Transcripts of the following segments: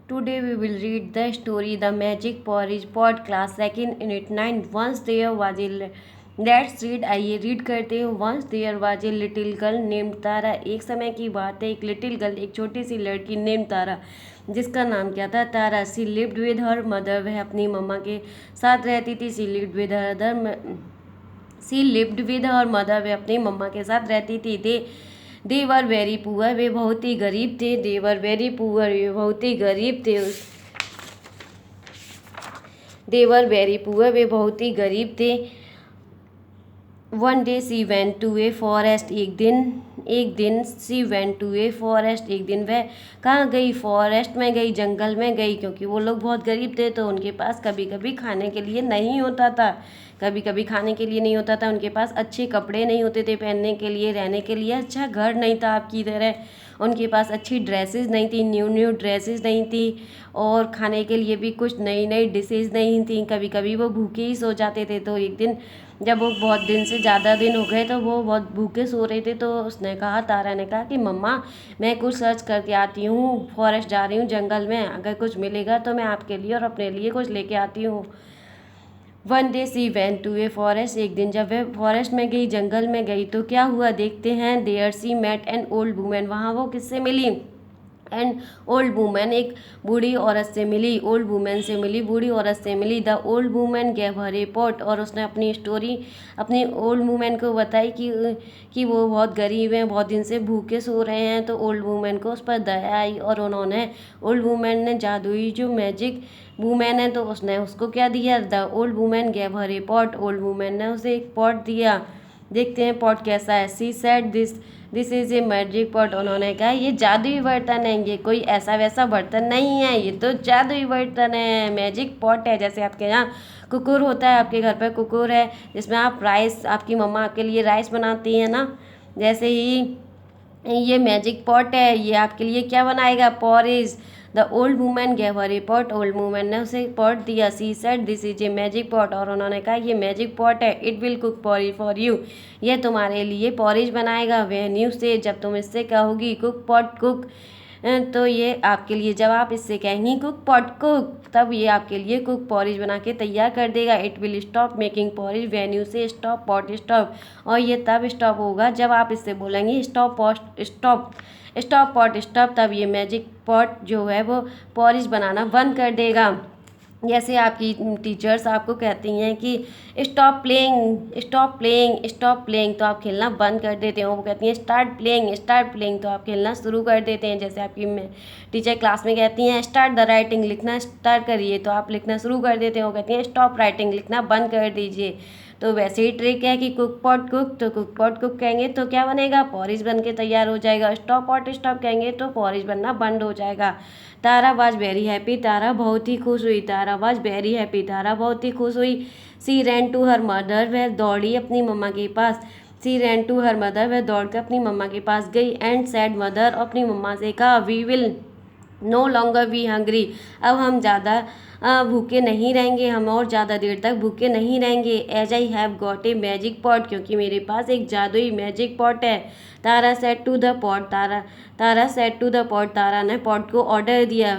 Today we will read the story The Magic Porridge Pot Class Second Unit 9 Once there was a Let's read आइए read करते हैं। Once there was a little girl named तारा। एक समय की बात है, एक लिटिल गर्ल, एक छोटी सी लड़की नेम तारा, जिसका नाम क्या था? तारा। She lived with her mother. वह अपनी मम्मा के साथ रहती थी। She lived with her mother. वह अपनी मम्मा के साथ रहती थी। दे वर वेरी पुअर। वे बहुत ही गरीब थे। दे वर वेरी पुअर। वे बहुत ही गरीब थे। दे वर वेरी पुअर। वे बहुत ही गरीब थे। One day she went to a forest. एक दिन she went to a forest. एक दिन वह कहाँ गई? फॉरेस्ट में गई, जंगल में गई, क्योंकि वो लोग बहुत गरीब थे तो उनके पास कभी कभी खाने के लिए नहीं होता था। उनके पास अच्छे कपड़े नहीं होते थे पहनने के लिए, रहने के लिए अच्छा घर नहीं था आपकी तरह। उनके पास अच्छी ड्रेसेस नहीं थी, न्यू ड्रेसेस नहीं थी, और खाने के लिए भी कुछ नई नई डिशेज नहीं थी। कभी कभी वो भूखे ही सो जाते थे। तो एक दिन जब वो बहुत दिन से ज़्यादा दिन हो गए तो वो बहुत भूखे सो रहे थे, तो तारा ने कहा कि मम्मा, मैं कुछ सर्च करके आती हूँ, फॉरेस्ट जा रही हूँ, जंगल में, अगर कुछ मिलेगा तो मैं आपके लिए और अपने लिए कुछ लेके आती हूँ। One day she went to a forest. एक दिन जब वह फॉरेस्ट में गई, जंगल में गई, तो क्या हुआ देखते हैं। There she met an old woman. वहाँ वो किससे मिली? एंड ओल्ड वुमेन, एक बूढ़ी औरत से मिली। ओल्ड वुमेन से मिली, बूढ़ी औरत से मिली। The old women gave her a pot. और उसने अपनी स्टोरी अपनी ओल्ड वुमेन को बताई कि वो बहुत गरीब हैं, बहुत दिन से भूखे सो रहे हैं। तो ओल्ड वुमेन को उस पर दया आई और उन्होंने ओल्ड वुमेन ने जादुई जो मैजिक वुमेन है तो उसने उसको क्या दिया? The old women gave her a pot. Old women ने उसे एक पॉट दिया। देखते हैं पॉट कैसा है। सी said this is a magic pot. उन्होंने कहा ये जादुई बर्तन है, ये कोई ऐसा वैसा बर्तन नहीं है, ये तो जादुई बर्तन है, मैजिक पॉट है। जैसे आपके यहाँ कुकुर होता है, आपके घर पर कुकुर है जिसमें आप राइस, आपकी मम्मा आपके लिए राइस बनाती है ना, जैसे ही ये मैजिक पॉट है, ये आपके लिए क्या बनाएगा? Porridge. The old women gave her a pot. Old women ने उसे पॉट दिया। She said this is a magic pot. और उन्होंने कहा ये मैजिक पॉट है। It will cook porridge for you. यह तुम्हारे लिए पॉरेज बनाएगा। वह न्यू से, जब तुम इससे कहोगी कुक पॉट कुक, तो ये आपके लिए, जब आप इससे कहेंगी कुक पॉट कुक, तब ये आपके लिए कुक पॉरेज बना के तैयार कर देगा। It will stop making porridge when you से स्टॉप पॉट स्टॉप। और ये तब स्टॉप होगा जब आप इससे बोलेंगे stop pot stop, stop pot stop, तब ये मैजिक पॉट जो है वो पॉरेज बनाना बंद कर देगा। जैसे आपकी टीचर्स आपको कहती हैं कि stop playing stop playing stop playing, तो आप खेलना बंद कर देते हो। वो कहती हैं स्टार्ट प्लेइंग, तो आप खेलना शुरू कर देते हैं। जैसे आपकी टीचर क्लास में कहती हैं स्टार्ट द राइटिंग, लिखना स्टार्ट करिए, तो आप लिखना शुरू कर देते हो। कहती हैं स्टॉप राइटिंग, लिखना बंद कर दीजिए। तो वैसे ही ट्रिक है कि कुक पॉट कुक, तो कुक पॉट कुक कहेंगे तो क्या बनेगा? पॉरिज बन के तैयार हो जाएगा। स्टॉप पॉट स्टॉप कहेंगे तो पॉरिज बनना बंद हो जाएगा। तारा वाज वेरी हैप्पी। तारा बहुत ही खुश हुई। तारा वाज वेरी हैप्पी। तारा बहुत ही खुश हुई। सी रैन टू हर मदर। वह दौड़ी अपनी मम्मा के पास। सी रैन टू हर मदर। वह दौड़ कर अपनी मम्मा के पास गई। And said mother. अपनी मम्मा से कहा we will no longer be hungry. अब हम ज़्यादा भूखे नहीं रहेंगे, हम और ज़्यादा देर तक भूखे नहीं रहेंगे। As I have got a magic pot, क्योंकि मेरे पास एक जादुई मैजिक पॉट है। Tara said to the pot. Tara said to the pot. Tara ने पॉट को ऑर्डर दिया।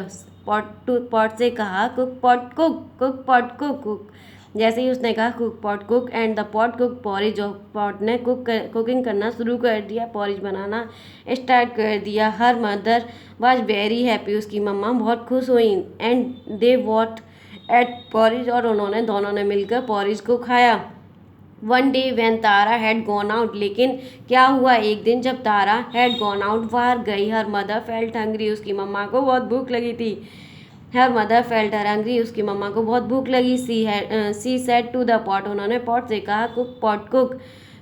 पॉट से कहा cook pot cook, cook pot cook cook. जैसे ही उसने कहा cook pot cook and the pot cook porridge, और पॉट ने कुकिंग करना शुरू कर दिया, पॉरिज बनाना स्टार्ट कर दिया। हर मदर वाज वेरी हैप्पी। उसकी मम्मा बहुत खुश हुई। And they what ate porridge, और उन्होंने दोनों ने मिलकर पॉरिज को खाया। One day when Tara had gone out. लेकिन क्या हुआ एक दिन जब तारा हैड गॉन आउट, बाहर गई, हर मदर फेल्ट हंग्री। उसकी मम्मा को बहुत भूख लगी थी। Her mother felt hungry. उसकी मम्मा को बहुत भूख लगी। She said to the pot. उन्होंने पॉट से कहा cook pot cook,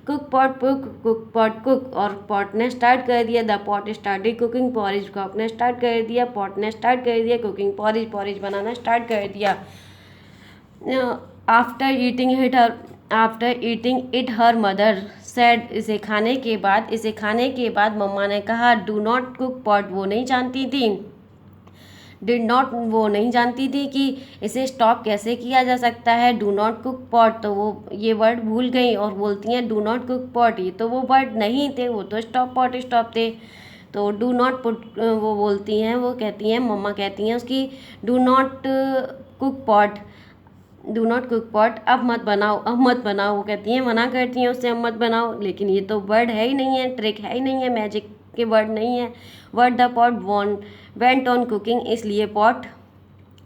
cook pot cook, cook pot cook. और पॉट ने स्टार्ट कर दिया। The pot started cooking porridge. Pot ने स्टार्ट कर दिया, पॉट ने स्टार्ट कर दिया कुकिंग पॉरिज, पॉरिज बनाना स्टार्ट कर दिया। After eating it her mother said. इसे खाने के बाद मम्मा ने कहा डू नॉट कुक पॉट। वो नहीं जानती थी कि इसे स्टॉप कैसे किया जा सकता है। डू नॉट कुक पॉट, तो वो ये वर्ड भूल गई और बोलती हैं डू नॉट कुक पॉट। ये तो वो वर्ड नहीं थे, वो तो स्टॉप पॉट स्टॉप थे। तो डू नॉट पुट, वो बोलती हैं, वो कहती हैं, मम्मा कहती हैं उसकी, do not cook pot, do not cook pot, अब मत बनाओ, अब मत बनाओ। वो कहती हैं, मना करती हैं उससे, अब मत बनाओ, लेकिन ये तो वर्ड है ही नहीं है, ट्रिक है ही नहीं है, मैजिक के वर्ड नहीं है। Word the pot went on cooking, इसलिए पॉट,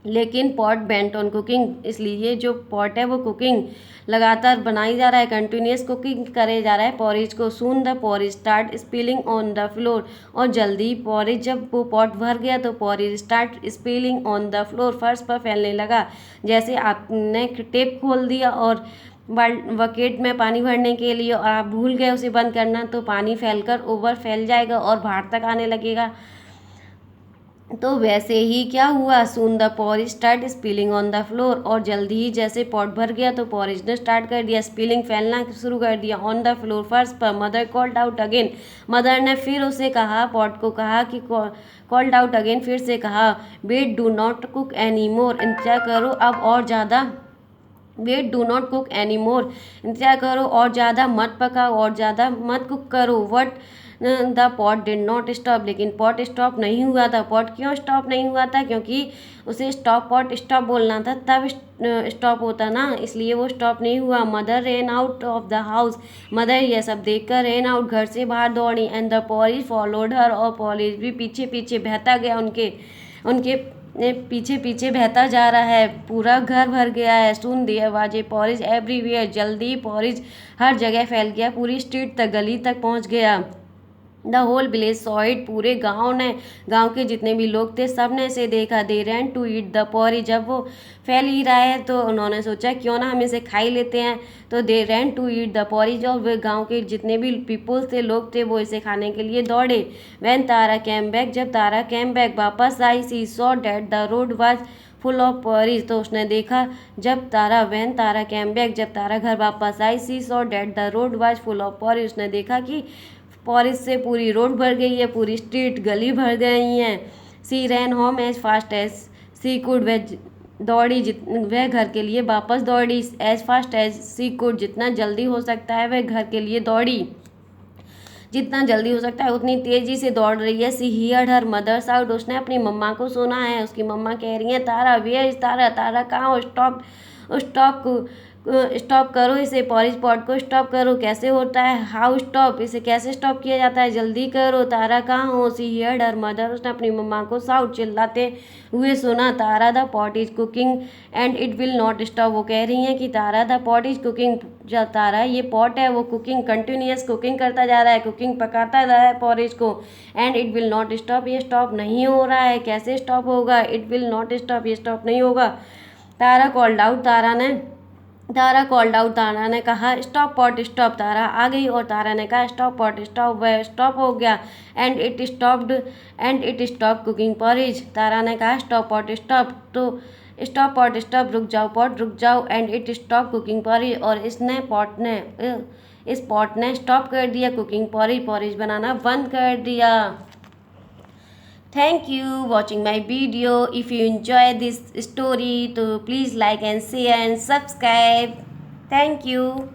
लेकिन पॉट बेंट ऑन कुकिंग, इसलिए जो पॉट है वो कुकिंग लगातार बनाई जा रहा है, कंटिन्यूस कुकिंग करे जा रहा है पॉरिज को। Soon the porridge start spilling on the floor, और जल्दी पॉरिज, जब वो पॉट भर गया तो porridge start spilling on the floor, फर्श पर फैलने लगा। जैसे आपने टेप खोल दिया और बकेट में पानी भरने के लिए और आप भूल गए उसे बंद करना, तो पानी फैलकर ओवर फैल जाएगा और बाहर तक आने लगेगा। तो वैसे ही क्या हुआ, soon the porridge start spilling on the floor, और जल्दी ही जैसे पॉट भर गया तो पॉरिज ने स्टार्ट कर दिया स्पिलिंग, फैलना शुरू कर दिया ऑन द फ्लोर, फर्श पर। Mother called out again, mother ने फिर उसे कहा, पॉट को कहा कि कॉल्ड आउट अगेन, फिर से कहा, wait do not cook any more, इंतजार करो अब और ज़्यादा, wait do not cook any more, इंतजार करो और ज़्यादा मत पकाओ, और ज़्यादा मत कुक करो। What the pot did not stop, लेकिन पॉट स्टॉप नहीं हुआ था। पॉट क्यों स्टॉप नहीं हुआ था, क्योंकि उसे स्टॉप पॉट स्टॉप बोलना था, तब स्टॉप होता ना, इसलिए वो स्टॉप नहीं हुआ। Mother rain out of the house, mother यह सब देखकर रेन आउट, घर से बाहर दौड़ी, एंड द पॉरिज फॉलोड हर, और पॉरिज भी पीछे पीछे बहता गया, उनके उनके पीछे पीछे बहता जा रहा है, पूरा घर भर गया है। सुन दिया आवाजें पॉरिज एवरीवेयर, जल्दी पॉरिज हर जगह फैल गया, पूरी स्ट्रीट तक, गली तक पहुंच गया। The whole village saw it, पूरे गांव के जितने भी लोग थे सब ने इसे देखा। They ran to eat the porridge, जब वो फैल ही रहा है तो उन्होंने सोचा क्यों ना हम इसे खा ही लेते हैं, तो they ran to eat the porridge, और वे गांव के जितने भी पीपल्स थे, लोग थे, वो इसे खाने के लिए दौड़े। व्हेन तारा कैम बैक, जब तारा कैम बैक वापस आई, she saw that the road was full of porridge, तो उसने देखा, जब Tara when Tara came back, जब तारा घर वापस आई, she saw that the road was full of porridge, उसने देखा कि पॉरिज से पूरी रोड भर गई है, पूरी स्ट्रीट गली भर गई हैं। She ran home as fast as she could, वह दौड़ी, वह घर के लिए वापस दौड़ी, as fast as she could, जितना जल्दी हो सकता है वह घर के लिए दौड़ी, जितना जल्दी हो सकता है उतनी तेजी से दौड़ रही है। सी हियर्ड हर मदर्स आउट, उसने अपनी मम्मा को सुना है, उसकी मम्मा कह रही हैं, तारा वेयर इज तारा, तारा कहाँ हो, स्टॉप स्टॉप स्टॉप करो इसे, पॉरिज पॉट को स्टॉप करो। कैसे होता है, हाउ स्टॉप, इसे कैसे स्टॉप किया जाता है, जल्दी करो, तारा कहाँ हो। सी हियर्ड हर मदर, उसने अपनी मम्मा को साउट, चिल्लाते हुए सुना, Tara the pot is cooking and it will not stop, वो कह रही हैं कि Tara the pot is cooking, Tara ये पॉट है वो कुकिंग, कंटिन्यूस कुकिंग करता जा रहा है, कुकिंग पकाता जा रहा है पॉरिज को, and it will not stop, ये स्टॉप नहीं हो रहा है। कैसे स्टॉप होगा, इट विल नॉट स्टॉप, ये स्टॉप नहीं होगा। Tara called out, Tara called out, Tara ने कहा, स्टॉप पॉट स्टॉप, तारा आ गई और तारा ने कहा, स्टॉप पॉट स्टॉप, वह स्टॉप हो गया। And it stop cooking porridge, Tara ने कहा, स्टॉप पॉट स्टॉप, तो स्टॉप पॉट स्टॉप, रुक जाओ पॉट रुक जाओ, and it stop cooking porridge, और इस पॉट ने स्टॉप कर दिया कुकिंग पॉरिज, पॉरिज बनाना बंद कर दिया। Thank you watching my video. If you enjoy this story, so please like and share and subscribe. Thank you.